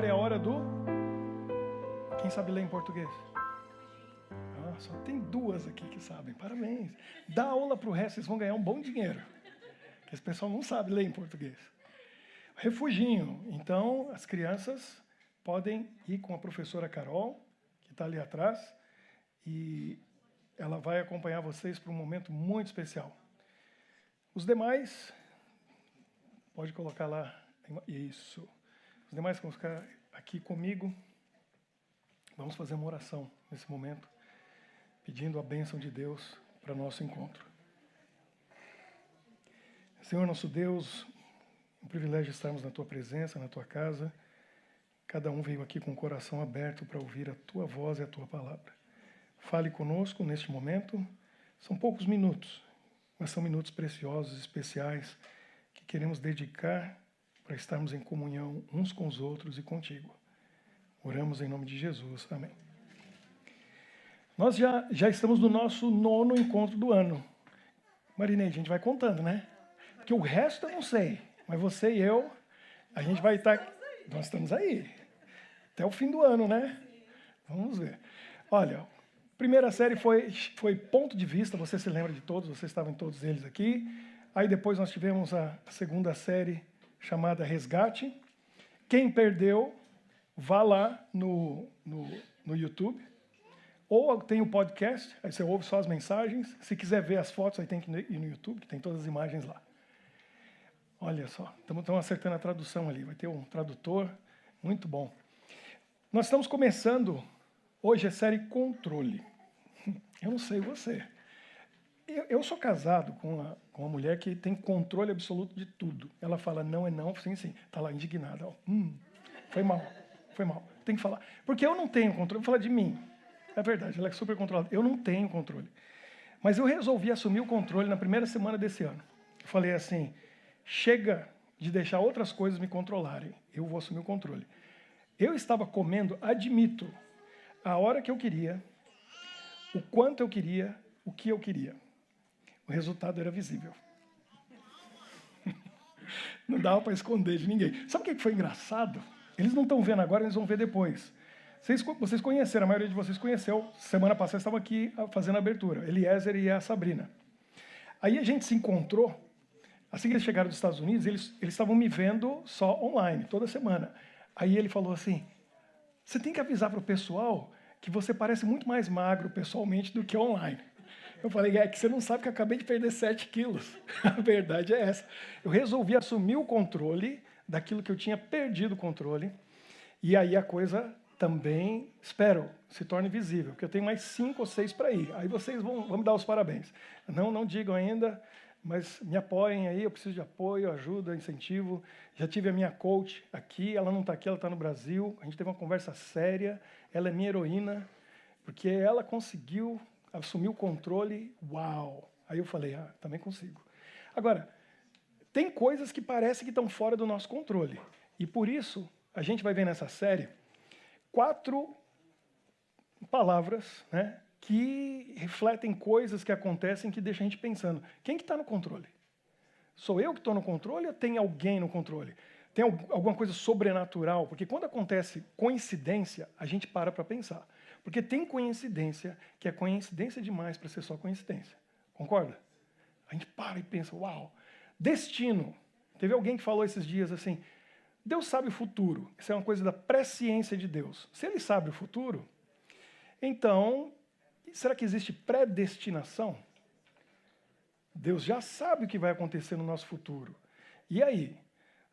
agora é a hora do... Quem sabe ler em português? Ah, só tem duas aqui que sabem. Parabéns. Dá aula para o resto, vocês vão ganhar um bom dinheiro. Porque esse pessoal não sabe ler em português. Refuginho. Então, as crianças podem ir com a professora Carol, que está ali atrás, e ela vai acompanhar vocês para um momento muito especial. Os demais, pode colocar lá, isso. Os demais vão ficar aqui comigo. Vamos fazer uma oração nesse momento, pedindo a bênção de Deus para o nosso encontro. Senhor, nosso Deus, um privilégio estarmos na Tua presença, na Tua casa. Cada um veio aqui com o coração aberto para ouvir a Tua voz e a Tua palavra. Fale conosco neste momento. São poucos minutos, mas são minutos preciosos, especiais, que queremos dedicar para estarmos em comunhão uns com os outros e contigo. Oramos em nome de Jesus. Amém. Nós já estamos no nosso 9º encontro do ano. Marinei, a gente vai contando, né? Porque o resto eu não sei, mas você e eu, a gente vai estar... Nós estamos aí. Até o fim do ano, né? Vamos ver. Olha, a primeira série foi Ponto de Vista, você se lembra de todos, vocês estavam em todos eles aqui. Aí depois nós tivemos a segunda série chamada Resgate. Quem perdeu, vá lá no YouTube. Ou tem o podcast, aí você ouve só as mensagens. Se quiser ver as fotos, aí tem que ir no YouTube, que tem todas as imagens lá. Olha só, estamos acertando a tradução ali, vai ter um tradutor, muito bom. Nós estamos começando, hoje a série Controle. Eu não sei você. Eu sou casado com uma mulher que tem controle absoluto de tudo. Ela fala não é não, sim, sim. Está lá indignada. Ó. Foi mal. Tem que falar. Porque eu não tenho controle, vou falar de mim. É verdade, ela é super controlada. Eu não tenho controle. Mas eu resolvi assumir o controle na primeira semana desse ano. Eu falei assim, chega de deixar outras coisas me controlarem. Eu vou assumir o controle. Eu estava comendo, admito, a hora que eu queria, o quanto eu queria, o que eu queria. O resultado era visível. Não dava para esconder de ninguém. Sabe o que foi engraçado? Eles não estão vendo agora, eles vão ver depois. Vocês conheceram, a maioria de vocês conheceu. Semana passada estavam aqui fazendo a abertura. Eliezer e a Sabrina. Aí a gente se encontrou. Assim que eles chegaram dos Estados Unidos, eles estavam me vendo só online, toda semana. Aí ele falou assim, você tem que avisar para o pessoal que você parece muito mais magro pessoalmente do que online. Eu falei, é que você não sabe que eu acabei de perder 7 quilos. A verdade é essa. Eu resolvi assumir o controle daquilo que eu tinha perdido o controle. E aí a coisa também, espero, se torne visível. Porque eu tenho mais 5 ou 6 para ir. Aí vocês vão me dar os parabéns. Não digam ainda, mas me apoiem aí. Eu preciso de apoio, ajuda, incentivo. Já tive a minha coach aqui. Ela não está aqui, ela está no Brasil. A gente teve uma conversa séria. Ela é minha heroína. Porque ela conseguiu... assumiu o controle, uau! Aí eu falei, também consigo. Agora, tem coisas que parecem que estão fora do nosso controle. E por isso, a gente vai ver nessa série 4 palavras, né, que refletem coisas que acontecem que deixam a gente pensando. Quem que está no controle? Sou eu que estou no controle ou tem alguém no controle? Tem alguma coisa sobrenatural? Porque quando acontece coincidência, a gente para pensar. Porque tem coincidência que é coincidência demais para ser só coincidência. Concorda? A gente para e pensa, uau. Destino. Teve alguém que falou esses dias assim, Deus sabe o futuro. Isso é uma coisa da presciência de Deus. Se Ele sabe o futuro, então, será que existe predestinação? Deus já sabe o que vai acontecer no nosso futuro. E aí?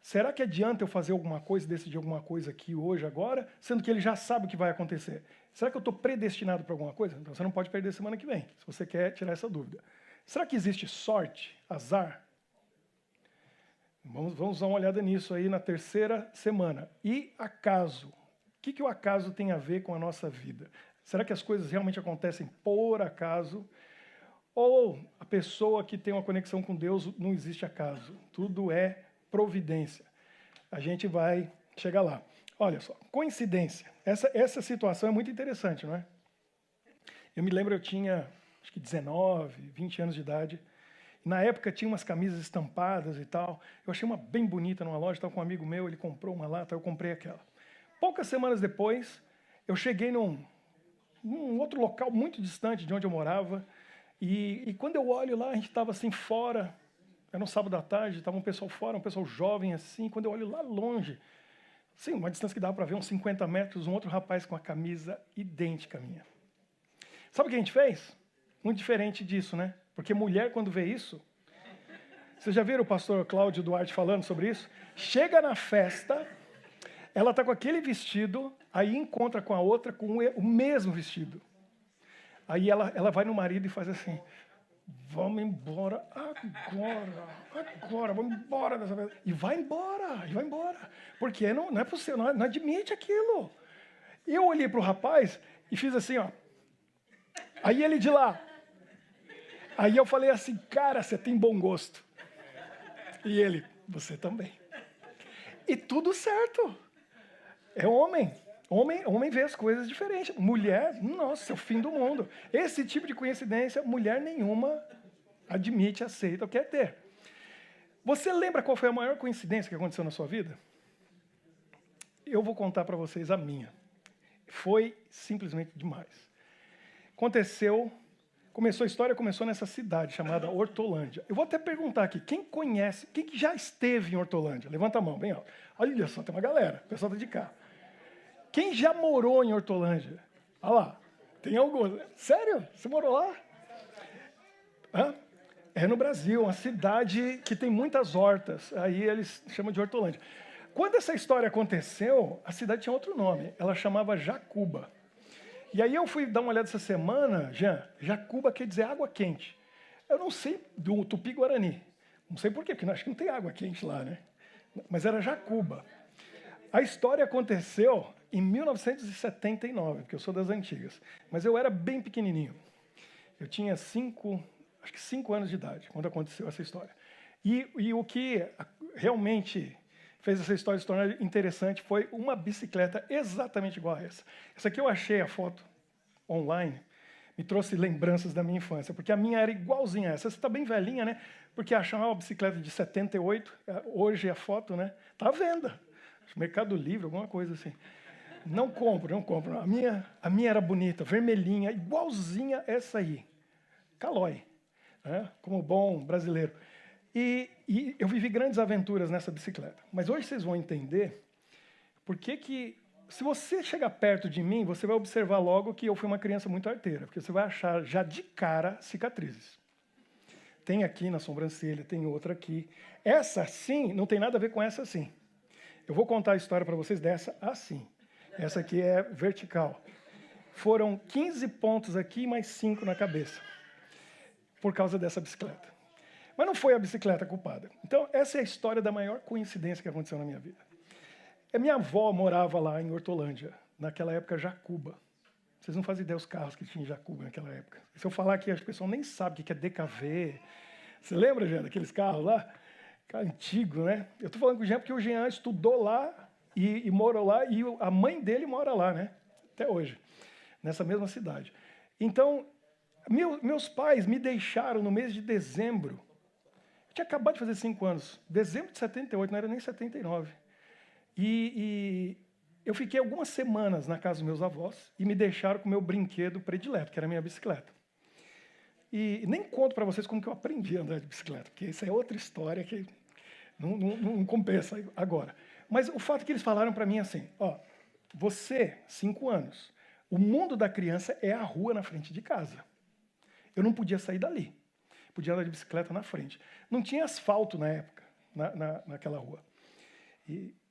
Será que adianta eu fazer alguma coisa, decidir alguma coisa aqui hoje, agora, sendo que Ele já sabe o que vai acontecer? Será que eu estou predestinado para alguma coisa? Então você não pode perder semana que vem, se você quer tirar essa dúvida. Será que existe sorte, azar? Vamos dar uma olhada nisso aí na terceira semana. E acaso? O que o acaso tem a ver com a nossa vida? Será que as coisas realmente acontecem por acaso? Ou a pessoa que tem uma conexão com Deus não existe acaso? Tudo é providência. A gente vai chegar lá. Olha só, coincidência. Essa situação é muito interessante, não é? Eu me lembro, eu tinha, acho que 19, 20 anos de idade. Na época tinha umas camisas estampadas e tal. Eu achei uma bem bonita numa loja, estava com um amigo meu, ele comprou uma lá, então eu comprei aquela. Poucas semanas depois, eu cheguei num outro local muito distante de onde eu morava, e quando eu olho lá, a gente estava assim fora, era um sábado à tarde, estava um pessoal fora, um pessoal jovem assim, quando eu olho lá longe, sim, uma distância que dava para ver uns 50 metros, um outro rapaz com a camisa idêntica à minha. Sabe o que a gente fez? Muito diferente disso, né? Porque mulher, quando vê isso... Vocês já viram o pastor Cláudio Duarte falando sobre isso? Chega na festa, ela está com aquele vestido, aí encontra com a outra com o mesmo vestido. Aí ela vai no marido e faz assim, vamos embora agora, vamos embora dessa vez. E vai embora. Porque não é possível, não admite aquilo. Eu olhei para o rapaz e fiz assim, ó. Aí ele de lá. Aí eu falei assim, cara, você tem bom gosto. E ele, você também. E tudo certo. É homem. Homem vê as coisas diferentes. Mulher, nossa, é o fim do mundo. Esse tipo de coincidência, mulher nenhuma admite, aceita ou quer ter. Você lembra qual foi a maior coincidência que aconteceu na sua vida? Eu vou contar para vocês a minha. Foi simplesmente demais. A história começou nessa cidade chamada Hortolândia. Eu vou até perguntar aqui, quem conhece, quem que já esteve em Hortolândia? Levanta a mão, bem alto. Olha só, tem uma galera, o pessoal está de cá. Quem já morou em Hortolândia? Olha lá, tem alguns. Sério? Você morou lá? Hã? É no Brasil, uma cidade que tem muitas hortas. Aí eles chamam de Hortolândia. Quando essa história aconteceu, a cidade tinha outro nome. Ela chamava Jacuba. E aí eu fui dar uma olhada essa semana, Jacuba quer dizer água quente. Eu não sei do Tupi-Guarani. Não sei por quê, porque acho que não tem água quente lá, né? Mas era Jacuba. A história aconteceu em 1979, porque eu sou das antigas. Mas eu era bem pequenininho. Eu tinha 5 anos de idade, quando aconteceu essa história. E o que realmente fez essa história se tornar interessante foi uma bicicleta exatamente igual a essa. Essa aqui eu achei a foto online, me trouxe lembranças da minha infância, porque a minha era igualzinha a essa. Você está bem velhinha, né? Porque achar uma bicicleta de 78, hoje a foto, né? Está à venda. Mercado Livre, alguma coisa assim. Não compro. A minha era bonita, vermelhinha, igualzinha essa aí. Calói, né? Como bom brasileiro. E eu vivi grandes aventuras nessa bicicleta. Mas hoje vocês vão entender por que se você chegar perto de mim, você vai observar logo que eu fui uma criança muito arteira, porque você vai achar já de cara cicatrizes. Tem aqui na sobrancelha, tem outra aqui. Essa assim não tem nada a ver com essa assim. Eu vou contar a história para vocês dessa assim. Essa aqui é vertical. Foram 15 pontos aqui, mais 5 na cabeça, por causa dessa bicicleta. Mas não foi a bicicleta culpada. Então, essa é a história da maior coincidência que aconteceu na minha vida. A minha avó morava lá em Hortolândia, naquela época Jacuba. Vocês não fazem ideia dos carros que tinha em Jacuba naquela época. Se eu falar aqui, as pessoas nem sabem o que é DKV. Você lembra, Jean, daqueles carros lá? Carro antigo, né? Eu estou falando com o Jean porque o Jean estudou lá e morou lá, e a mãe dele mora lá, né? Até hoje, nessa mesma cidade. Então, meus pais me deixaram no mês de dezembro. Eu tinha acabado de fazer 5 anos. Dezembro de 78, não era nem 79. E eu fiquei algumas semanas na casa dos meus avós e me deixaram com o meu brinquedo predileto, que era a minha bicicleta. E nem conto para vocês como que eu aprendi a andar de bicicleta, porque isso é outra história que não compensa agora. Mas o fato é que eles falaram para mim assim, ó, você, 5 anos, o mundo da criança é a rua na frente de casa. Eu não podia sair dali. Podia andar de bicicleta na frente. Não tinha asfalto na época, naquela rua.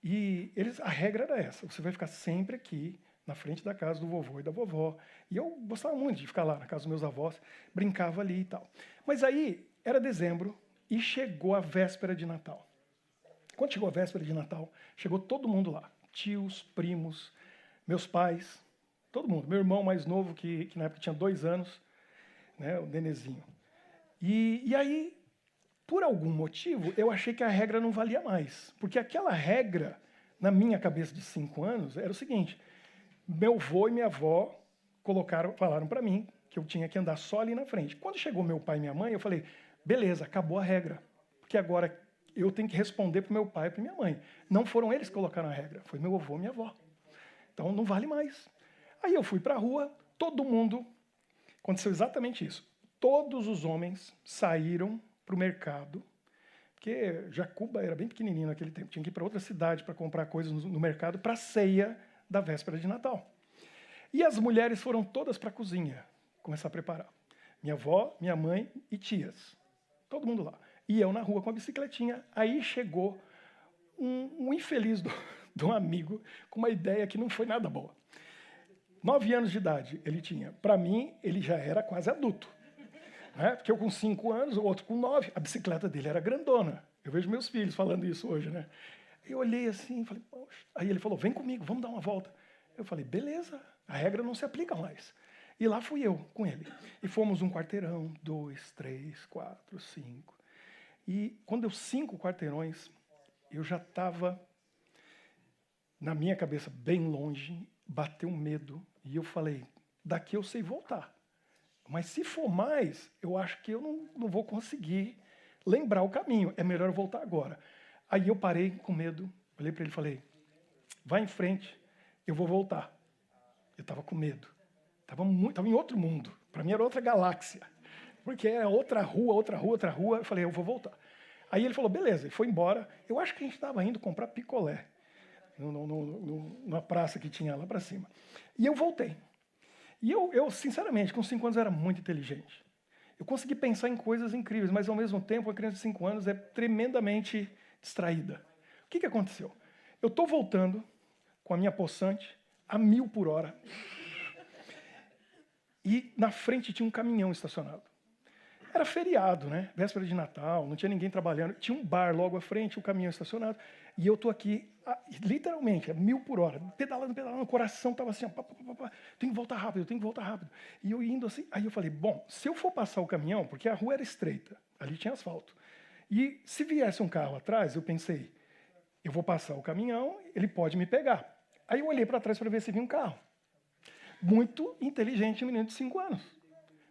E a regra era essa, você vai ficar sempre aqui, na frente da casa do vovô e da vovó. E eu gostava muito de ficar lá na casa dos meus avós, brincava ali e tal. Mas aí, era dezembro, e chegou a véspera de Natal. Quando chegou a véspera de Natal, chegou todo mundo lá. Tios, primos, meus pais, todo mundo. Meu irmão mais novo, que na época tinha 2 anos, né, o Nenezinho. E aí, por algum motivo, eu achei que a regra não valia mais. Porque aquela regra, na minha cabeça de 5 anos, era o seguinte: meu avô e minha avó falaram para mim que eu tinha que andar só ali na frente. Quando chegou meu pai e minha mãe, eu falei, beleza, acabou a regra. Porque agora eu tenho que responder para meu pai e para minha mãe. Não foram eles que colocaram a regra, foi meu avô e minha avó. Então não vale mais. Aí eu fui para a rua, todo mundo, aconteceu exatamente isso. Todos os homens saíram para o mercado, porque Jacuba era bem pequenininho naquele tempo, tinha que ir para outra cidade para comprar coisas no mercado para a ceia da véspera de Natal. E as mulheres foram todas para a cozinha, começar a preparar. Minha avó, minha mãe e tias. Todo mundo lá. E eu na rua com a bicicletinha. Aí chegou um infeliz de um amigo com uma ideia que não foi nada boa. 9 anos de idade ele tinha. Para mim, ele já era quase adulto. Né? Porque eu com 5 anos, o outro com 9, a bicicleta dele era grandona. Eu vejo meus filhos falando isso hoje, né? Eu olhei assim e falei, poxa. Aí ele falou, vem comigo, vamos dar uma volta. Eu falei, beleza, a regra não se aplica mais. E lá fui eu com ele. E fomos um quarteirão, 2, 3, 4, 5. E quando deu 5 quarteirões, eu já estava, na minha cabeça, bem longe, bateu um medo. E eu falei, daqui eu sei voltar. Mas se for mais, eu acho que eu não vou conseguir lembrar o caminho. É melhor eu voltar agora. Aí eu parei com medo, olhei para ele e falei, vai em frente, eu vou voltar. Eu estava com medo. Estava em outro mundo. Para mim era outra galáxia. Porque era outra rua, outra rua, outra rua. Eu falei, eu vou voltar. Aí ele falou, beleza, e foi embora. Eu acho que a gente estava indo comprar picolé. Numa praça que tinha lá para cima. E eu voltei. E eu, sinceramente, com 5 anos era muito inteligente. Eu consegui pensar em coisas incríveis, mas ao mesmo tempo, a criança de 5 anos é tremendamente distraída. O que aconteceu? Eu estou voltando com a minha poçante a 1000 por hora. E na frente tinha um caminhão estacionado. Era feriado, né? Véspera de Natal, não tinha ninguém trabalhando. Tinha um bar logo à frente, um caminhão estacionado. E eu estou aqui, literalmente, a 1000 por hora, pedalando, o coração estava assim, ó, tenho que voltar rápido. E eu indo assim, aí eu falei, bom, se eu for passar o caminhão, porque a rua era estreita, ali tinha asfalto. E se viesse um carro atrás, eu pensei, eu vou passar o caminhão, ele pode me pegar. Aí eu olhei para trás para ver se vinha um carro. Muito inteligente, menino de 5 anos.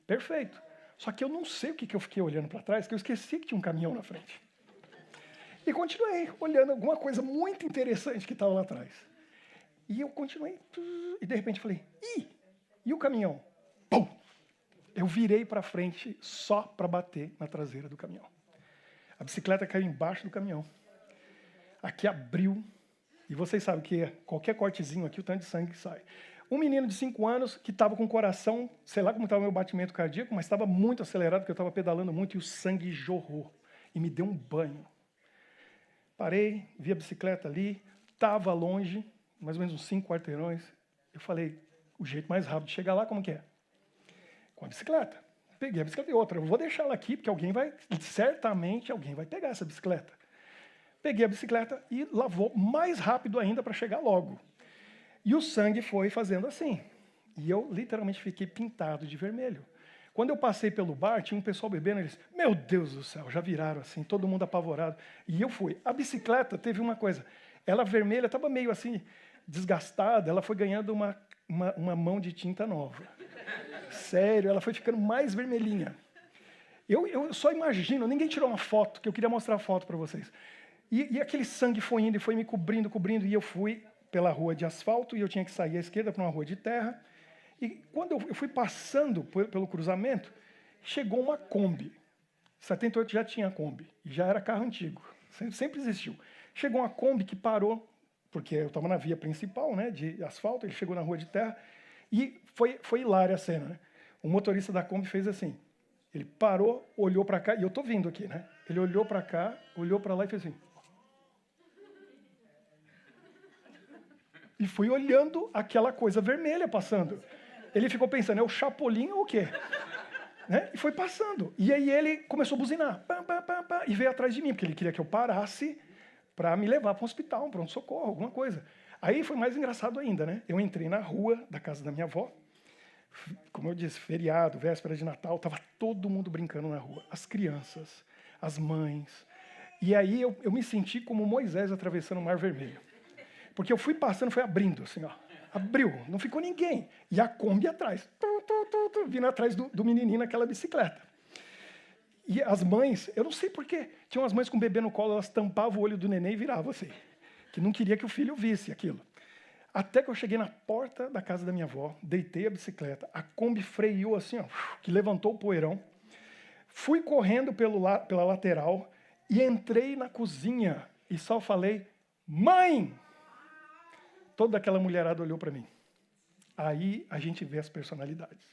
Perfeito. Só que eu não sei o que eu fiquei olhando para trás, que eu esqueci que tinha um caminhão na frente. E continuei olhando alguma coisa muito interessante que estava lá atrás. E eu continuei, e de repente falei, e o caminhão? Pum! Eu virei para frente só para bater na traseira do caminhão. A bicicleta caiu embaixo do caminhão. Aqui abriu, e vocês sabem que qualquer cortezinho aqui, o tanto de sangue que sai. Um menino de 5 anos que estava com o coração, sei lá como estava o meu batimento cardíaco, mas estava muito acelerado, porque eu estava pedalando muito e o sangue jorrou. E me deu um banho. Parei, vi a bicicleta ali, estava longe, mais ou menos uns 5 quarteirões. Eu falei, o jeito mais rápido de chegar lá, como que é? Com a bicicleta. Peguei a bicicleta e outra, eu vou deixar ela aqui, porque certamente alguém vai pegar essa bicicleta. Peguei a bicicleta e lavou mais rápido ainda para chegar logo. E o sangue foi fazendo assim. E eu literalmente fiquei pintado de vermelho. Quando eu passei pelo bar, tinha um pessoal bebendo, eles, meu Deus do céu, já viraram assim, todo mundo apavorado. E eu fui. A bicicleta teve uma coisa, ela vermelha, estava meio assim, desgastada, ela foi ganhando uma mão de tinta nova. Sério, ela foi ficando mais vermelhinha. Eu só imagino, ninguém tirou uma foto, que eu queria mostrar a foto para vocês. E aquele sangue foi indo e foi me cobrindo, e eu fui pela rua de asfalto, e eu tinha que sair à esquerda para uma rua de terra. E quando eu fui passando pelo cruzamento, chegou uma Kombi. 78 já tinha Kombi, e já era carro antigo, sempre existiu. Chegou uma Kombi que parou, porque eu estava na via principal, né, de asfalto, ele chegou na rua de terra, e foi hilária a cena, né? O motorista da Kombi fez assim, ele parou, olhou para cá, e eu estou vindo aqui, né? Ele olhou para cá, olhou para lá e fez assim. E fui olhando aquela coisa vermelha passando. Ele ficou pensando, é o Chapolin ou o quê? Né? E foi passando. E aí ele começou a buzinar. Pam, pam, pam, pam, e veio atrás de mim, porque ele queria que eu parasse para me levar para um hospital, um pronto-socorro, alguma coisa. Aí foi mais engraçado ainda, né? Eu entrei na rua da casa da minha avó. Como eu disse, feriado, véspera de Natal, estava todo mundo brincando na rua. As crianças, as mães. E aí eu me senti como Moisés atravessando o Mar Vermelho. Porque eu fui passando, foi abrindo, assim, ó. Abriu, não ficou ninguém. E a Kombi atrás, vindo atrás do menininho naquela bicicleta. E as mães, eu não sei porquê, tinham as mães com o bebê no colo, elas tampavam o olho do neném e viravam assim, que não queria que o filho visse aquilo. Até que eu cheguei na porta da casa da minha avó, deitei a bicicleta, a Kombi freou assim, ó, que levantou o poeirão. Fui correndo pela lateral e entrei na cozinha e só falei, mãe! Toda aquela mulherada olhou para mim. Aí a gente vê as personalidades.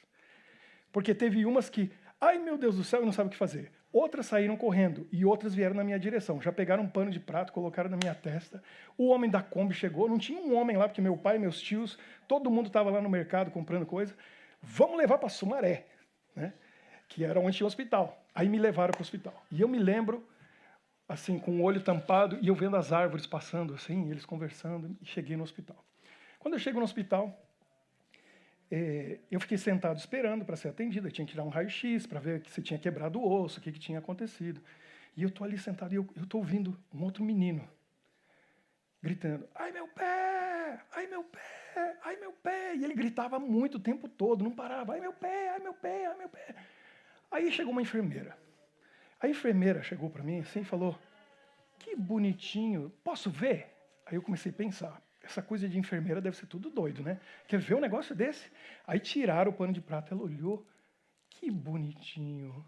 Porque teve umas que, ai meu Deus do céu, eu não sabe o que fazer. Outras saíram correndo e outras vieram na minha direção. Já pegaram um pano de prato, colocaram na minha testa. O homem da Kombi chegou, não tinha um homem lá, porque meu pai, meus tios, todo mundo estava lá no mercado comprando coisa. Vamos levar para Sumaré, né? Que era onde tinha o hospital. Aí me levaram para o hospital. E eu me lembro, assim, com o olho tampado, e eu vendo as árvores passando, assim, eles conversando, e cheguei no hospital. Quando eu chego no hospital, eu fiquei sentado esperando para ser atendido. Eu tinha que tirar um raio-x para ver se tinha quebrado o osso, o que tinha acontecido. E eu estou ali sentado e eu estou ouvindo um outro menino gritando, ai meu pé, ai meu pé, ai meu pé. E ele gritava muito o tempo todo, não parava, ai meu pé, ai meu pé, ai meu pé. Aí chegou uma enfermeira. A enfermeira chegou para mim assim e falou, que bonitinho, posso ver? Aí eu comecei a pensar, essa coisa de enfermeira deve ser tudo doido, né? Quer ver um negócio desse? Aí tiraram o pano de prato, ela olhou, que bonitinho.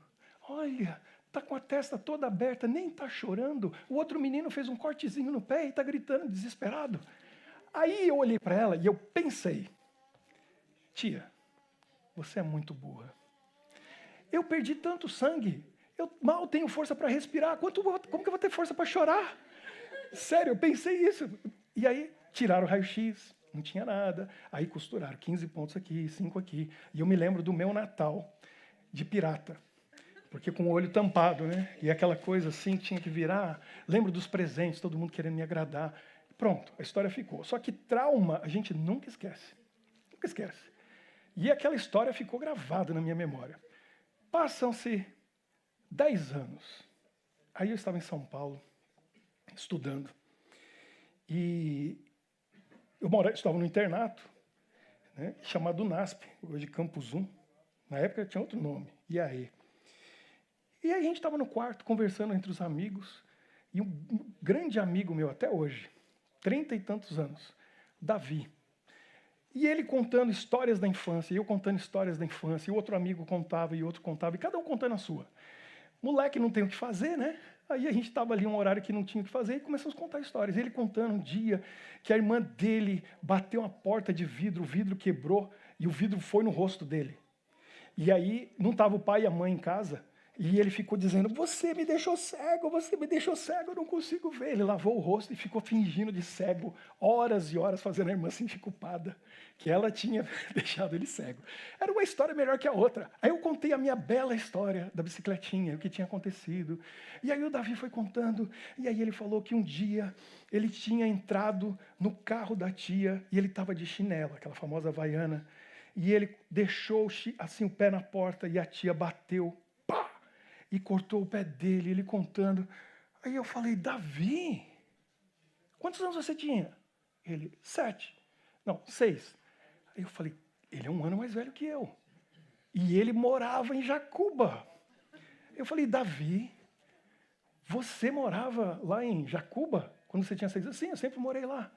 Olha, tá com a testa toda aberta, nem tá chorando. O outro menino fez um cortezinho no pé e tá gritando desesperado. Aí eu olhei para ela e eu pensei, tia, você é muito burra. Eu perdi tanto sangue, eu mal tenho força para respirar, como que eu vou ter força para chorar? Sério, eu pensei isso. E aí tiraram o raio-x, não tinha nada. Aí costuraram 15 pontos aqui, 5 aqui. E eu me lembro do meu Natal de pirata. Porque com o olho tampado, né? E aquela coisa assim, tinha que virar. Lembro dos presentes, todo mundo querendo me agradar. Pronto, a história ficou. Só que trauma a gente nunca esquece. Nunca esquece. E aquela história ficou gravada na minha memória. Passam-se 10 anos. Aí eu estava em São Paulo, estudando. E eu estava no internato, né, chamado NASP, hoje Campus 1. Na época tinha outro nome, IAE. E aí a gente estava no quarto, conversando entre os amigos, e um grande amigo meu até hoje, 30 e tantos anos, Davi. E ele contando histórias da infância, e eu contando histórias da infância, e o outro amigo contava, e outro contava, e cada um contando a sua. Moleque não tem o que fazer, né? Aí a gente estava ali um horário que não tinha o que fazer e começamos a contar histórias. Ele contando um dia que a irmã dele bateu uma porta de vidro, o vidro quebrou e o vidro foi no rosto dele. E aí não estava o pai e a mãe em casa e ele ficou dizendo, você me deixou cego, eu não consigo ver. Ele lavou o rosto e ficou fingindo de cego, horas e horas fazendo a irmã sentir culpada, que ela tinha deixado ele cego. Era uma história melhor que a outra. Aí eu contei a minha bela história da bicicletinha, o que tinha acontecido. E aí o Davi foi contando, e aí ele falou que um dia ele tinha entrado no carro da tia e ele estava de chinela, aquela famosa havaiana, e ele deixou assim o pé na porta e a tia bateu, pá, e cortou o pé dele, ele contando. Aí eu falei, Davi, quantos anos você tinha? Ele, 7. Não, 6. Aí eu falei, ele é 1 ano mais velho que eu. E ele morava em Jacuba. Eu falei, Davi, você morava lá em Jacuba quando você tinha 6 anos? Sim, eu sempre morei lá.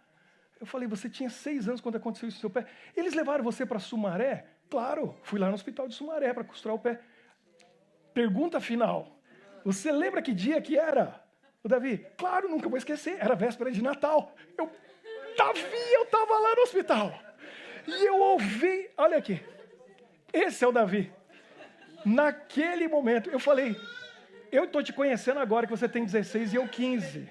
Eu falei, você tinha 6 anos quando aconteceu isso no seu pé. Eles levaram você para Sumaré? Claro, fui lá no hospital de Sumaré para costurar o pé. Pergunta final. Você lembra que dia que era? O Davi, claro, nunca vou esquecer. Era véspera de Natal. Davi, eu estava lá no hospital. E eu ouvi, olha aqui. Esse é o Davi. Naquele momento, eu falei, eu estou te conhecendo agora que você tem 16 e eu 15.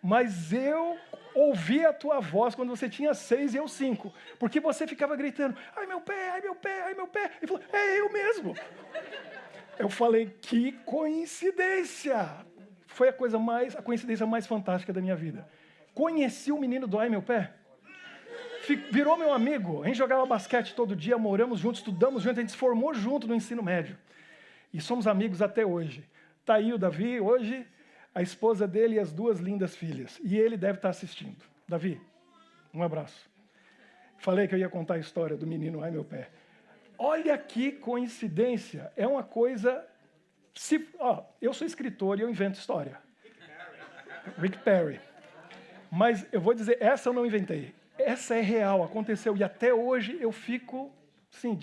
Mas eu ouvi a tua voz quando você tinha 6 e eu 5. Porque você ficava gritando, ai meu pé, ai meu pé, ai meu pé. Ele falou, é eu mesmo. Eu falei, que coincidência. Foi a coincidência mais fantástica da minha vida. Conheci o menino do ai meu pé. Virou meu amigo. A gente jogava basquete todo dia, moramos juntos, estudamos juntos, a gente se formou junto no ensino médio. E somos amigos até hoje. Está aí o Davi, hoje, a esposa dele e as 2 lindas filhas. E ele deve estar assistindo. Davi, um abraço. Falei que eu ia contar a história do menino ai meu pé. Olha que coincidência. É uma coisa... eu sou escritor e eu invento história. Rick Perry. Mas eu vou dizer, essa eu não inventei. essa é real, aconteceu. E até hoje eu fico, sim,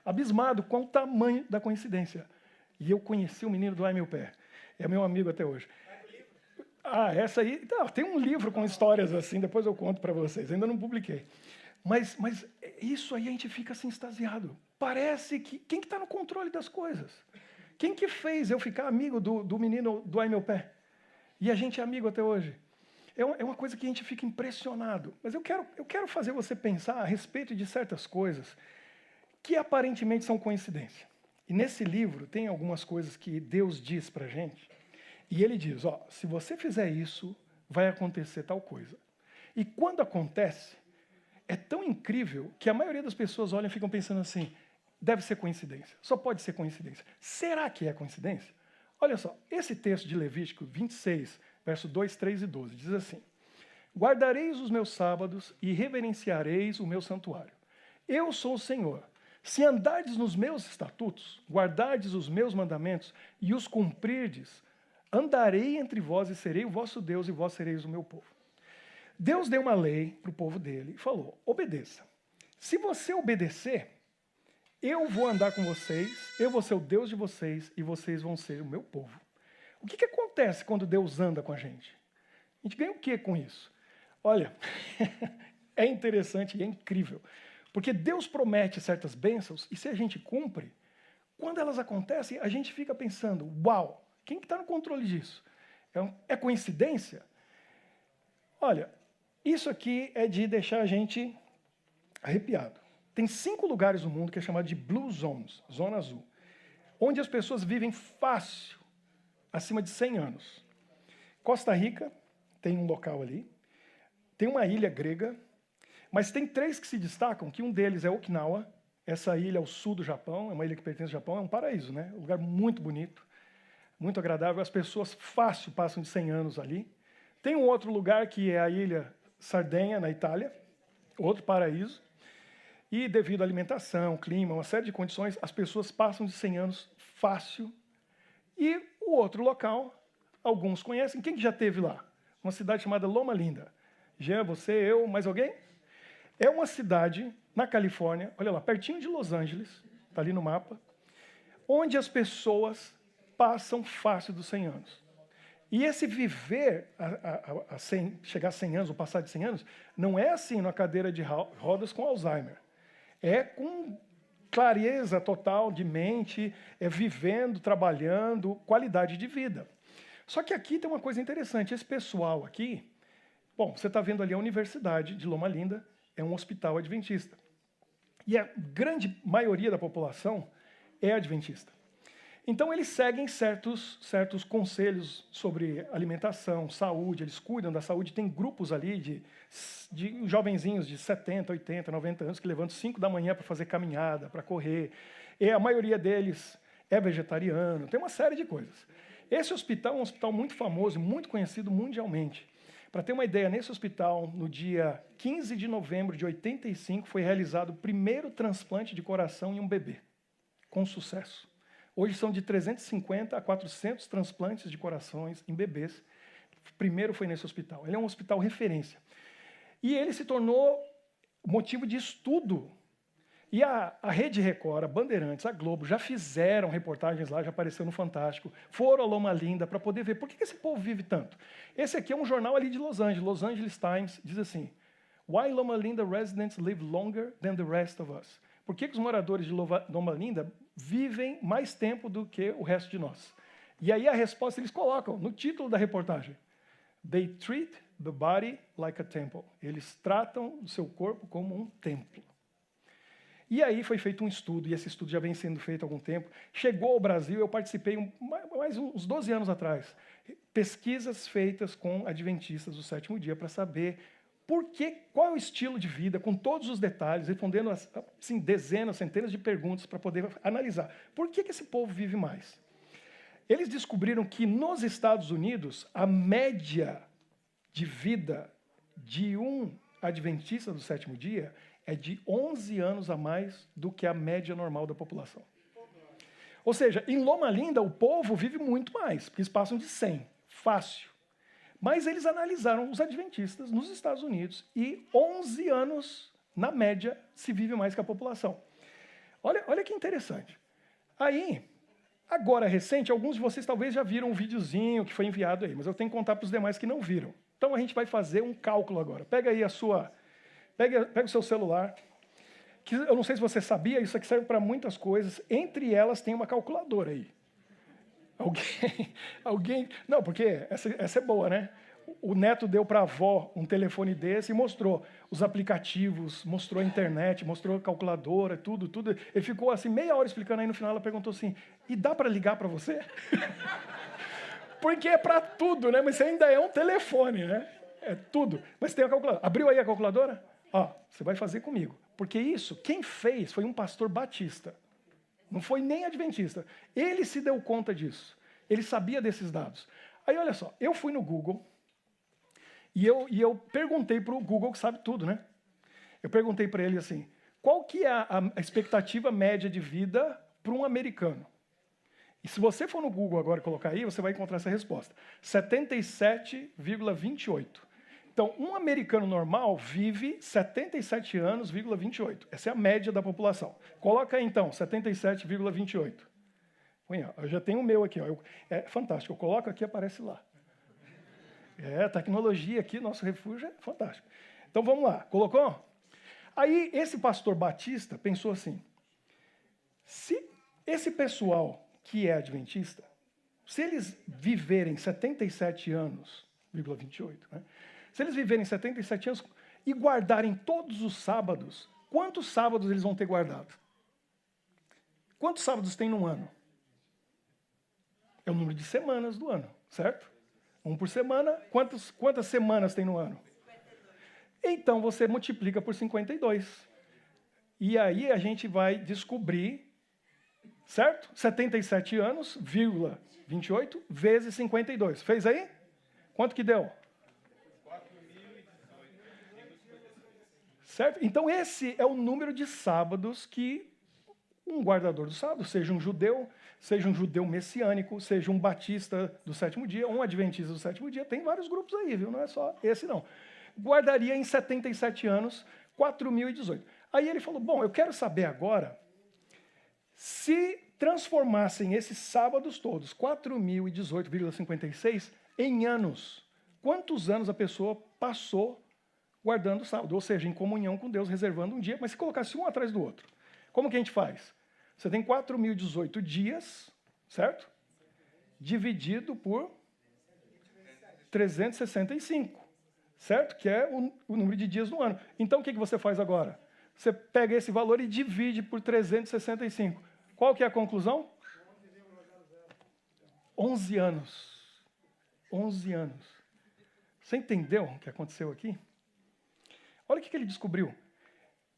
abismado com o tamanho da coincidência. E eu conheci o menino do Ai Meu Pé. É meu amigo até hoje. Essa aí... Não, tem um livro com histórias assim, depois eu conto para vocês. Ainda não publiquei. Mas isso aí a gente fica assim, extasiado. Parece que... Quem que está no controle das coisas? Quem que fez eu ficar amigo do menino do Ai Meu Pé? E a gente é amigo até hoje. É uma coisa que a gente fica impressionado. Mas eu quero fazer você pensar a respeito de certas coisas que aparentemente são coincidência. E nesse livro tem algumas coisas que Deus diz para a gente. E ele diz, se você fizer isso, vai acontecer tal coisa. E quando acontece, é tão incrível que a maioria das pessoas olham e ficam pensando assim, deve ser coincidência, só pode ser coincidência. Será que é coincidência? Olha só, esse texto de Levítico 26, verso 2, 3 e 12, diz assim, guardareis os meus sábados e reverenciareis o meu santuário. Eu sou o Senhor. Se andardes nos meus estatutos, guardardes os meus mandamentos e os cumprirdes, andarei entre vós e serei o vosso Deus e vós sereis o meu povo. Deus deu uma lei para o povo dele e falou, obedeça. Se você obedecer, eu vou andar com vocês, eu vou ser o Deus de vocês e vocês vão ser o meu povo. O que acontece quando Deus anda com a gente? A gente ganha o que com isso? Olha, é interessante e é incrível. Porque Deus promete certas bênçãos e se a gente cumpre, quando elas acontecem, a gente fica pensando, uau, quem que está no controle disso? É coincidência? Olha, isso aqui é de deixar a gente arrepiado. Tem 5 lugares no mundo que é chamado de Blue Zones, zona azul, onde as pessoas vivem fácil, acima de 100 anos. Costa Rica tem um local ali, tem uma ilha grega, mas tem 3 que se destacam, que um deles é Okinawa, essa ilha ao sul do Japão, é uma ilha que pertence ao Japão, é um paraíso, né? Um lugar muito bonito, muito agradável, as pessoas fácil passam de 100 anos ali. Tem um outro lugar que é a ilha Sardenha, na Itália, outro paraíso, e devido à alimentação, clima, uma série de condições, as pessoas passam de 100 anos fácil. E o outro local, alguns conhecem, quem que já esteve lá? Uma cidade chamada Loma Linda. Jean, você, eu, mais alguém? É uma cidade na Califórnia, olha lá, pertinho de Los Angeles, está ali no mapa, onde as pessoas passam fácil dos 100 anos. E esse viver, chegar a 100 anos, ou passar de 100 anos, não é assim na cadeira de rodas com Alzheimer. É com clareza total de mente, é vivendo, trabalhando, qualidade de vida. Só que aqui tem uma coisa interessante, esse pessoal aqui, bom, você está vendo ali a Universidade de Loma Linda, é um hospital adventista. E a grande maioria da população é adventista. Então eles seguem certos conselhos sobre alimentação, saúde, eles cuidam da saúde, tem grupos ali de jovenzinhos de 70, 80, 90 anos que levantam 5 da manhã para fazer caminhada, para correr, e a maioria deles é vegetariano, tem uma série de coisas. Esse hospital é um hospital muito famoso, muito conhecido mundialmente. Para ter uma ideia, nesse hospital, no dia 15 de novembro de 85, foi realizado o primeiro transplante de coração em um bebê, com sucesso. Hoje são de 350 a 400 transplantes de corações em bebês. O primeiro foi nesse hospital. Ele é um hospital referência. E ele se tornou motivo de estudo. E a Rede Record, a Bandeirantes, a Globo já fizeram reportagens lá, já apareceu no Fantástico, foram a Loma Linda para poder ver por que esse povo vive tanto. Esse aqui é um jornal ali de Los Angeles Times, diz assim, Why Loma Linda residents live longer than the rest of us? Por que os moradores de Loma Linda vivem mais tempo do que o resto de nós? E aí a resposta eles colocam no título da reportagem. They treat the body like a temple. Eles tratam o seu corpo como um templo. E aí foi feito um estudo, e esse estudo já vem sendo feito há algum tempo. Chegou ao Brasil, eu participei mais uns 12 anos atrás. Pesquisas feitas com adventistas do 7º dia para saber qual é o estilo de vida, com todos os detalhes, respondendo assim, dezenas, centenas de perguntas para poder analisar. Por que esse povo vive mais? Eles descobriram que nos Estados Unidos, a média de vida de um adventista do 7º dia é de 11 anos a mais do que a média normal da população. Ou seja, em Loma Linda, o povo vive muito mais, porque eles passam de 100, fácil. Mas eles analisaram os adventistas nos Estados Unidos e 11 anos, na média, se vive mais que a população. Olha que interessante. Aí, agora recente, alguns de vocês talvez já viram um videozinho que foi enviado aí, mas eu tenho que contar para os demais que não viram. Então a gente vai fazer um cálculo agora. Pega aí pega o seu celular, que eu não sei se você sabia, isso aqui serve para muitas coisas, entre elas tem uma calculadora aí. Alguém... Não, porque essa é boa, né? O neto deu para a avó um telefone desse e mostrou os aplicativos, mostrou a internet, mostrou a calculadora, tudo. Ele ficou assim meia hora explicando, aí no final ela perguntou assim, e dá para ligar para você? Porque é para tudo, né? Mas ainda é um telefone, né? É tudo. Mas tem a calculadora. Abriu aí a calculadora? Ó, você vai fazer comigo. Porque isso, quem fez foi um pastor batista. Não foi nem adventista. Ele se deu conta disso. Ele sabia desses dados. Aí, olha só, eu fui no Google e eu perguntei para o Google, que sabe tudo, né? Eu perguntei para ele assim, qual que é a expectativa média de vida para um americano? E se você for no Google agora e colocar aí, você vai encontrar essa resposta. 77,28. Então, um americano normal vive 77 anos, 28. Essa é a média da população. Coloca aí, então, 77,28. Eu já tenho o meu aqui. Ó. É fantástico. Eu coloco aqui e aparece lá. Tecnologia aqui, nosso refúgio é fantástico. Então, vamos lá. Colocou? Aí, esse pastor batista pensou assim, se esse pessoal que é adventista, se eles viverem 77 anos, 28, né? Se eles viverem 77 anos e guardarem todos os sábados, quantos sábados eles vão ter guardado? Quantos sábados tem no ano? É o número de semanas do ano, certo? Um por semana. Quantas semanas tem no ano? Então você multiplica por 52. E aí a gente vai descobrir, certo? 77 anos, 28, vezes 52. Fez aí? Quanto que deu? Certo? Então, esse é o número de sábados que um guardador do sábado, seja um judeu messiânico, seja um batista do sétimo dia, um adventista do sétimo dia, tem vários grupos aí, viu? Não é só esse, não. Guardaria em 77 anos, 4.018. Aí ele falou, bom, eu quero saber agora, se transformassem esses sábados todos, 4.018,56, em anos, quantos anos a pessoa passou guardando o sábado, ou seja, em comunhão com Deus, reservando um dia, mas se colocasse um atrás do outro, como que a gente faz? Você tem 4.018 dias, certo? Dividido por 365, certo? Que é o número de dias no ano. Então, o que você faz agora? Você pega esse valor e divide por 365. Qual que é a conclusão? 11 anos. 11 anos. Você entendeu o que aconteceu aqui? Olha o que ele descobriu.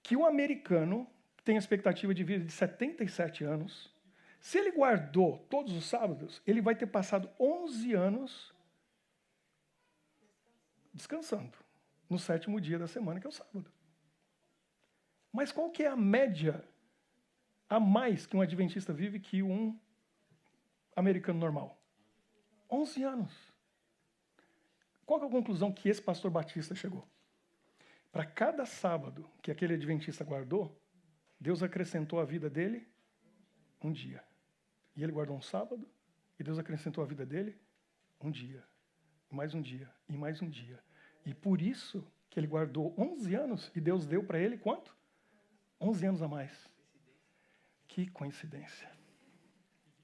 Que o americano tem a expectativa de vida de 77 anos. Se ele guardou todos os sábados, ele vai ter passado 11 anos descansando no sétimo dia da semana, que é o sábado. Mas qual que é a média a mais que um adventista vive que um americano normal? 11 anos. Qual que é a conclusão que esse pastor batista chegou? Para cada sábado que aquele adventista guardou, Deus acrescentou à vida dele um dia. E ele guardou um sábado, e Deus acrescentou à vida dele um dia, e mais um dia, e mais um dia. E por isso que ele guardou 11 anos, e Deus deu para ele quanto? 11 anos a mais. Que coincidência.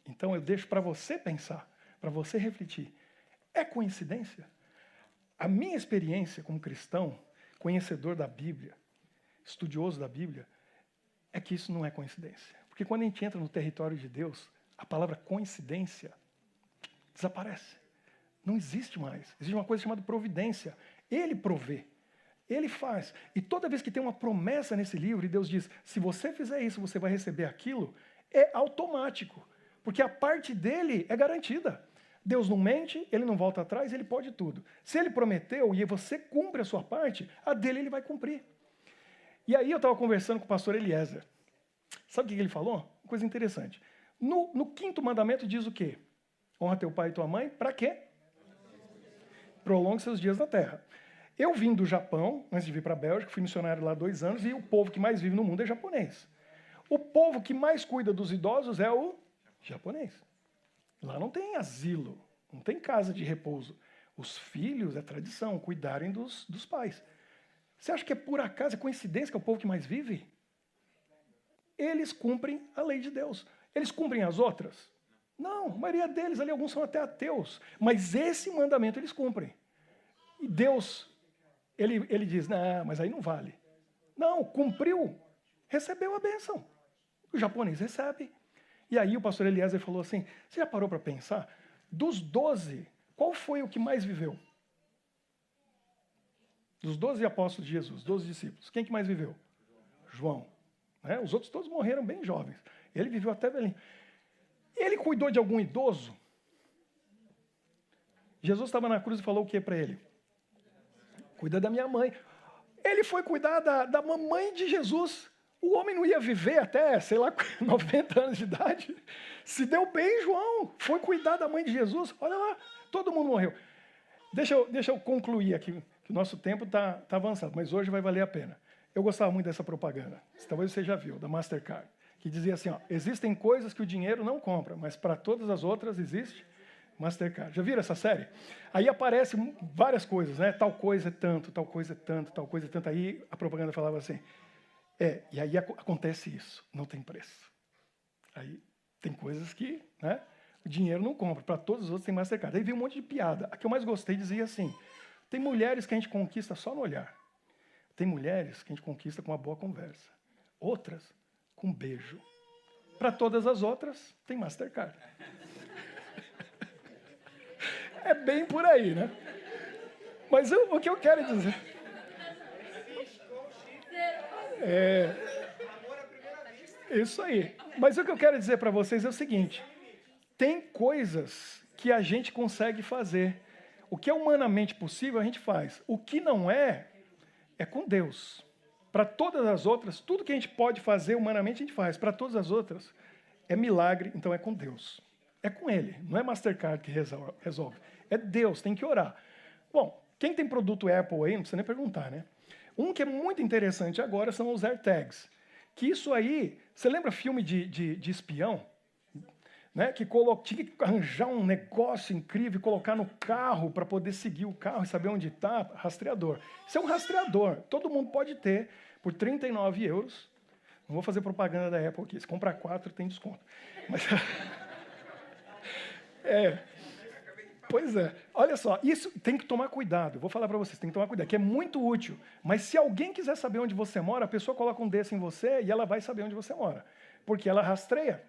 Então eu deixo para você pensar, para você refletir. É coincidência? A minha experiência como cristão, conhecedor da Bíblia, estudioso da Bíblia, é que isso não é coincidência. Porque quando a gente entra no território de Deus, a palavra coincidência desaparece. Não existe mais. Existe uma coisa chamada providência. Ele provê. Ele faz. E toda vez que tem uma promessa nesse livro, e Deus diz, se você fizer isso, você vai receber aquilo, é automático. Porque a parte dele é garantida. Deus não mente, ele não volta atrás, ele pode tudo. Se ele prometeu e você cumpre a sua parte, a dele ele vai cumprir. E aí eu estava conversando com o pastor Eliezer. Sabe o que ele falou? Uma coisa interessante. No quinto mandamento diz o quê? Honra teu pai e tua mãe, para quê? prolongue seus dias na terra. Eu vim do Japão, antes de vir para a Bélgica, fui missionário lá 2 anos, e o povo que mais vive no mundo é japonês. O povo que mais cuida dos idosos é o japonês. Lá não tem asilo, não tem casa de repouso. Os filhos, é tradição, cuidarem dos pais. Você acha que é por acaso, é coincidência que é o povo que mais vive? Eles cumprem a lei de Deus. Eles cumprem as outras? Não, a maioria deles, ali alguns são até ateus. Mas esse mandamento eles cumprem. E Deus, ele diz, não, mas aí não vale. Não, cumpriu, recebeu a bênção. O japonês recebe. E aí o pastor Eliezer falou assim, você já parou para pensar? Dos 12, qual foi o que mais viveu? Dos 12 apóstolos de Jesus, 12 discípulos, quem que mais viveu? João. Né? Os outros todos morreram bem jovens. Ele viveu até velhinho. Ele cuidou de algum idoso? Jesus estava na cruz e falou o que para ele? Cuida da minha mãe. Ele foi cuidar da mamãe de Jesus. O homem não ia viver até, sei lá, 90 anos de idade. Se deu bem, João. Foi cuidar da mãe de Jesus. Olha lá, todo mundo morreu. Deixa eu concluir aqui, que o nosso tempo está avançado, mas hoje vai valer a pena. Eu gostava muito dessa propaganda, talvez você já viu, da Mastercard, que dizia assim, ó, existem coisas que o dinheiro não compra, mas para todas as outras existe Mastercard. Já viram essa série? Aí aparecem várias coisas, né? Tal coisa é tanto, tal coisa é tanto, tal coisa é tanto. Aí a propaganda falava assim, e aí acontece isso, não tem preço. Aí tem coisas que, né, o dinheiro não compra, para todos os outros tem Mastercard. Aí veio um monte de piada. A que eu mais gostei dizia assim, tem mulheres que a gente conquista só no olhar. Tem mulheres que a gente conquista com uma boa conversa. Outras, com um beijo. Para todas as outras, tem Mastercard. É bem por aí, né? Mas o que eu quero dizer... Isso aí. Mas o que eu quero dizer para vocês é o seguinte. Tem coisas que a gente consegue fazer. O que é humanamente possível, a gente faz. O que não é com Deus. Para todas as outras, tudo que a gente pode fazer humanamente, a gente faz. Para todas as outras, é milagre, então é com Deus. É com Ele, não é Mastercard que resolve. É Deus, tem que orar. Bom, quem tem produto Apple aí, não precisa nem perguntar, né? Um que é muito interessante agora são os AirTags. Que isso aí, você lembra filme de espião? Né, que tinha que arranjar um negócio incrível e colocar no carro para poder seguir o carro e saber onde está, rastreador. Isso é um rastreador, todo mundo pode ter por 39 euros. Não vou fazer propaganda da Apple aqui, se comprar 4 tem desconto. Mas, pois é, olha só, isso tem que tomar cuidado, vou falar para vocês, tem que tomar cuidado, que é muito útil. Mas se alguém quiser saber onde você mora, a pessoa coloca um desse em você e ela vai saber onde você mora, porque ela rastreia.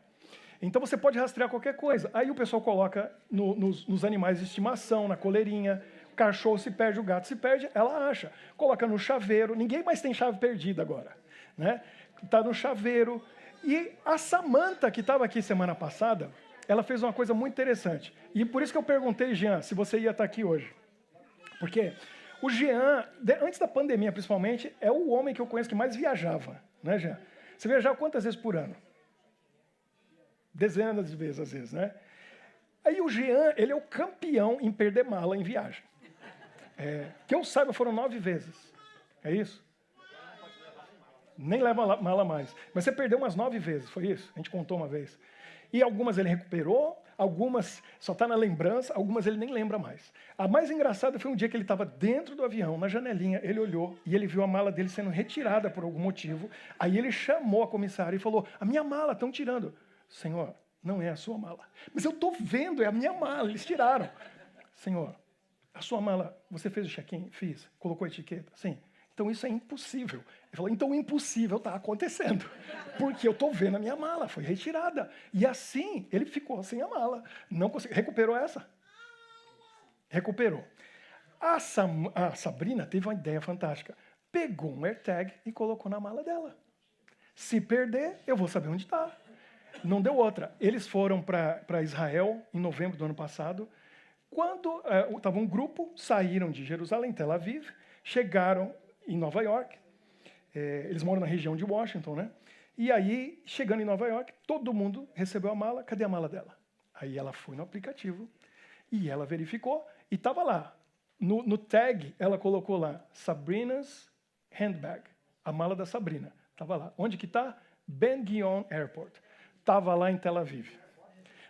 Então você pode rastrear qualquer coisa. Aí o pessoal coloca nos animais de estimação, na coleirinha, o cachorro se perde, o gato se perde, ela acha. Coloca no chaveiro, ninguém mais tem chave perdida agora. Né? Está no chaveiro. E a Samantha, que estava aqui semana passada, ela fez uma coisa muito interessante. E por isso que eu perguntei, Jean, se você ia estar aqui hoje. Porque o Jean, antes da pandemia principalmente, é o homem que eu conheço que mais viajava. Né, Jean? Você viajava quantas vezes por ano? Dezenas de vezes, às vezes, né? Aí o Jean, ele é o campeão em perder mala em viagem. Que eu saiba, foram 9 vezes. É isso? Nem leva mala mais. Mas você perdeu umas 9 vezes, foi isso? A gente contou uma vez. E algumas ele recuperou, algumas só está na lembrança, algumas ele nem lembra mais. A mais engraçada foi um dia que ele estava dentro do avião, na janelinha, ele olhou e ele viu a mala dele sendo retirada por algum motivo. Aí ele chamou a comissária e falou, a minha mala, estão tirando. Senhor, não é a sua mala. Mas eu estou vendo, é a minha mala, eles tiraram. Senhor, a sua mala, você fez o check-in? Fiz. Colocou a etiqueta? Sim. Então isso é impossível. Ele falou, então o impossível está acontecendo. Porque eu estou vendo a minha mala, foi retirada. E assim, ele ficou sem a mala. Não conseguiu. Recuperou essa? Recuperou. A Sabrina teve uma ideia fantástica. Pegou um AirTag e colocou na mala dela. Se perder, eu vou saber onde está. Não deu outra. Eles foram para Israel em novembro do ano passado. Quando estava um grupo, saíram de Jerusalém, Tel Aviv, chegaram em Nova York. Eles moram na região de Washington, né? E aí, chegando em Nova York, todo mundo recebeu a mala. Cadê a mala dela? Aí ela foi no aplicativo e ela verificou e estava lá No tag, ela colocou lá, Sabrina's handbag, a mala da Sabrina. Estava lá. Onde que está? Ben Gurion Airport. Estava lá em Tel Aviv.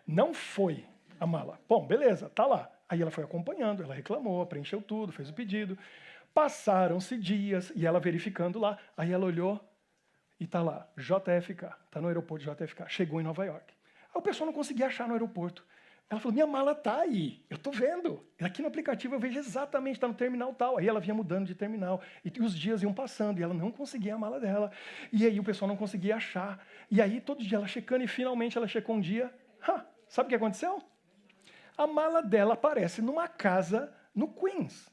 Não foi a mala. Bom, beleza, tá lá. Aí ela foi acompanhando, ela reclamou, preencheu tudo, fez o pedido. Passaram-se dias e ela verificando lá. Aí ela olhou e tá lá, JFK, tá no aeroporto de JFK. Chegou em Nova York. Aí o pessoal não conseguia achar no aeroporto. Ela falou, minha mala tá aí, eu tô vendo. Aqui no aplicativo eu vejo exatamente, está no terminal tal. Aí ela vinha mudando de terminal, e os dias iam passando, e ela não conseguia a mala dela. E aí o pessoal não conseguia achar. E aí todo dia ela checando, e finalmente ela checou um dia. Sabe o que aconteceu? A mala dela aparece numa casa no Queens.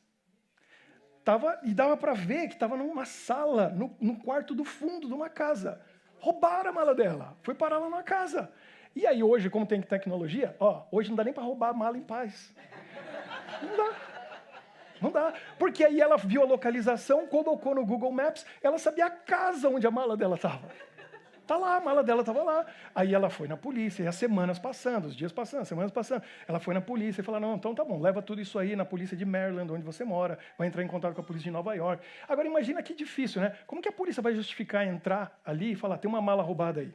E dava para ver que estava numa sala, no quarto do fundo de uma casa. Roubaram a mala dela, foi parar lá na casa. E aí hoje, como tem tecnologia, hoje não dá nem para roubar a mala em paz. Não dá. Não dá. Porque aí ela viu a localização, colocou no Google Maps, ela sabia a casa onde a mala dela estava. Tá lá, a mala dela estava lá. Aí ela foi na polícia, e as semanas passando, os dias passando, as semanas passando. Ela foi na polícia e falou, não, então tá bom, leva tudo isso aí na polícia de Maryland, onde você mora, vai entrar em contato com a polícia de Nova York. Agora imagina que difícil, né? Como que a polícia vai justificar entrar ali e falar, tem uma mala roubada aí?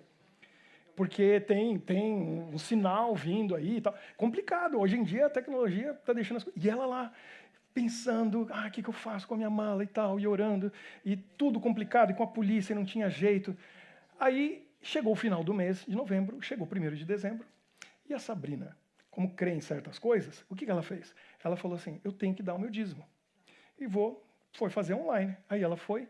Porque tem um sinal vindo aí e tal. Complicado, hoje em dia a tecnologia está deixando as coisas. E ela lá, pensando, o que eu faço com a minha mala e tal, e orando, e tudo complicado, e com a polícia não tinha jeito. Aí chegou o final do mês de novembro, chegou o 1º de dezembro, e a Sabrina, como crê em certas coisas, o que ela fez? Ela falou assim, eu tenho que dar o meu dízimo. E foi fazer online. Aí ela foi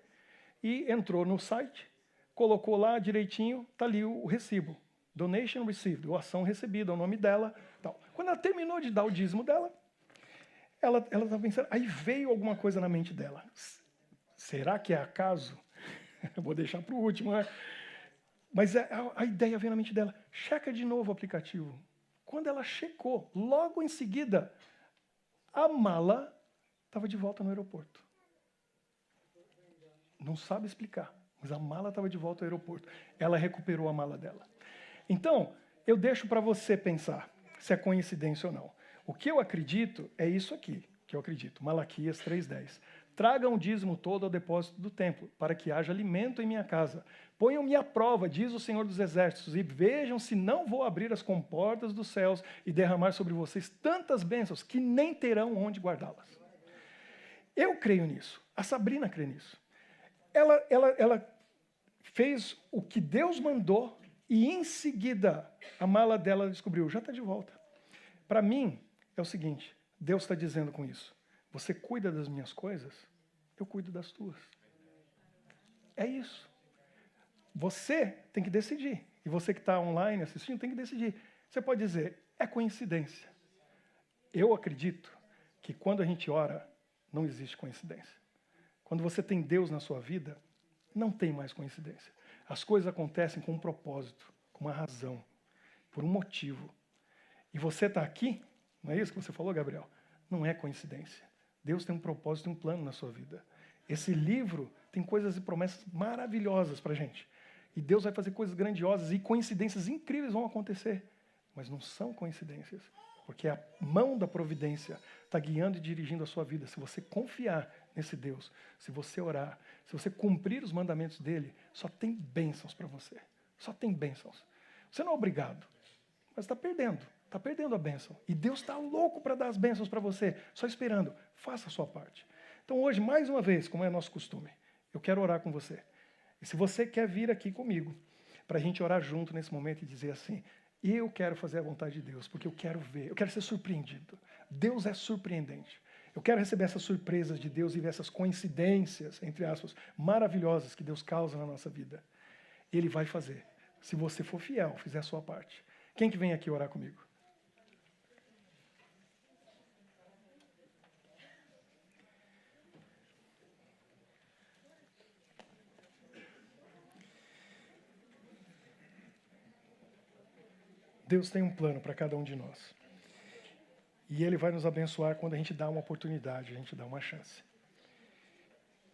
e entrou no site, colocou lá direitinho, está ali o recibo. Donation received, ou ação recebida, o nome dela. Tal. Quando ela terminou de dar o dízimo dela, ela estava pensando, aí veio alguma coisa na mente dela. Será que é acaso? Eu vou deixar para o último, né? Mas a ideia veio na mente dela. Checa de novo o aplicativo. Quando ela checou, logo em seguida, a mala estava de volta no aeroporto. Não sabe explicar, mas a mala estava de volta ao aeroporto. Ela recuperou a mala dela. Então, eu deixo para você pensar se é coincidência ou não. O que eu acredito é isso aqui, que eu acredito. Malaquias 3:10. Tragam o dízimo todo ao depósito do templo, para que haja alimento em minha casa. Ponham-me à prova, diz o Senhor dos Exércitos, e vejam se não vou abrir as comportas dos céus e derramar sobre vocês tantas bênçãos que nem terão onde guardá-las. Eu creio nisso. A Sabrina crê nisso. Ela fez o que Deus mandou e em seguida a mala dela descobriu, já está de volta. Para mim é o seguinte, Deus está dizendo com isso, você cuida das minhas coisas, eu cuido das tuas. É isso. Você tem que decidir. E você que está online assistindo tem que decidir. Você pode dizer, é coincidência. Eu acredito que quando a gente ora, não existe coincidência. Quando você tem Deus na sua vida, não tem mais coincidência. As coisas acontecem com um propósito, com uma razão, por um motivo. E você está aqui, não é isso que você falou, Gabriel? Não é coincidência. Deus tem um propósito e um plano na sua vida. Esse livro tem coisas e promessas maravilhosas para a gente. E Deus vai fazer coisas grandiosas e coincidências incríveis vão acontecer. Mas não são coincidências, porque a mão da providência está guiando e dirigindo a sua vida. Se você confiar nesse Deus, se você orar, se você cumprir os mandamentos dele, só tem bênçãos para você. Só tem bênçãos. Você não é obrigado, mas está perdendo. Está perdendo a bênção. E Deus está louco para dar as bênçãos para você, só esperando. Faça a sua parte. Então hoje, mais uma vez, como é nosso costume, eu quero orar com você. E se você quer vir aqui comigo, para a gente orar junto nesse momento e dizer assim, eu quero fazer a vontade de Deus, porque eu quero ver, eu quero ser surpreendido. Deus é surpreendente. Eu quero receber essas surpresas de Deus e ver essas coincidências, entre aspas, maravilhosas que Deus causa na nossa vida. Ele vai fazer. Se você for fiel, fizer a sua parte. Quem que vem aqui orar comigo? Deus tem um plano para cada um de nós. E Ele vai nos abençoar quando a gente dá uma oportunidade, a gente dá uma chance.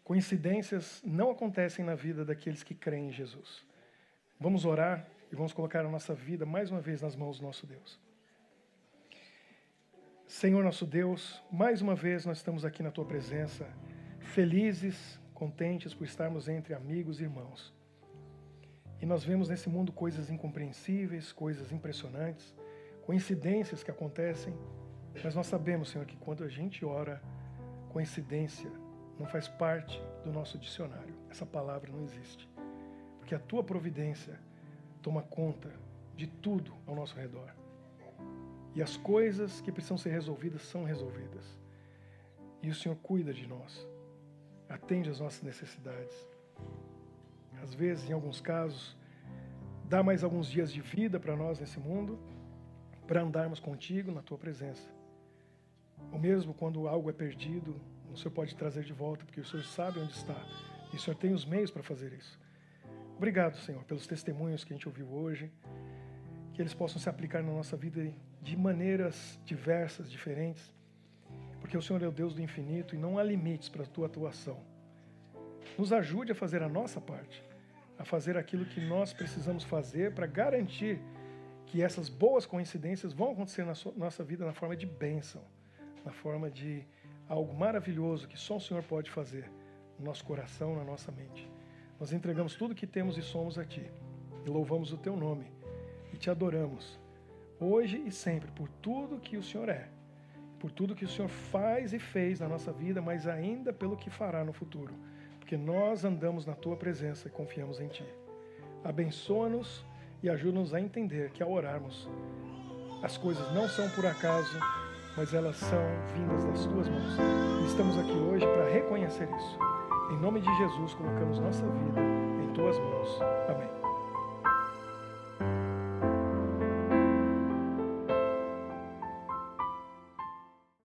Coincidências não acontecem na vida daqueles que creem em Jesus. Vamos orar e vamos colocar a nossa vida mais uma vez nas mãos do nosso Deus. Senhor nosso Deus, mais uma vez nós estamos aqui na Tua presença, felizes, contentes por estarmos entre amigos e irmãos. E nós vemos nesse mundo coisas incompreensíveis, coisas impressionantes, coincidências que acontecem, mas nós sabemos, Senhor, que quando a gente ora, coincidência não faz parte do nosso dicionário. Essa palavra não existe. Porque a Tua providência toma conta de tudo ao nosso redor. E as coisas que precisam ser resolvidas são resolvidas. E o Senhor cuida de nós. Atende às nossas necessidades. Às vezes, em alguns casos, dá mais alguns dias de vida para nós nesse mundo, para andarmos contigo na Tua presença. Ou mesmo quando algo é perdido, o Senhor pode trazer de volta, porque o Senhor sabe onde está. E o Senhor tem os meios para fazer isso. Obrigado, Senhor, pelos testemunhos que a gente ouviu hoje, que eles possam se aplicar na nossa vida de maneiras diversas, diferentes, porque o Senhor é o Deus do infinito e não há limites para a Tua atuação. Nos ajude a fazer a nossa parte, a fazer aquilo que nós precisamos fazer para garantir que essas boas coincidências vão acontecer na nossa vida na forma de bênção, na forma de algo maravilhoso que só o Senhor pode fazer no nosso coração, na nossa mente. Nós entregamos tudo que temos e somos a Ti, e louvamos o Teu nome, e Te adoramos, hoje e sempre, por tudo que o Senhor é, por tudo que o Senhor faz e fez na nossa vida, mas ainda pelo que fará no futuro, porque nós andamos na Tua presença e confiamos em Ti. Abençoa-nos e ajuda-nos a entender que ao orarmos, as coisas não são por acaso, mas elas são vindas das Tuas mãos. E estamos aqui hoje para reconhecer isso. Em nome de Jesus, colocamos nossa vida em Tuas mãos. Amém.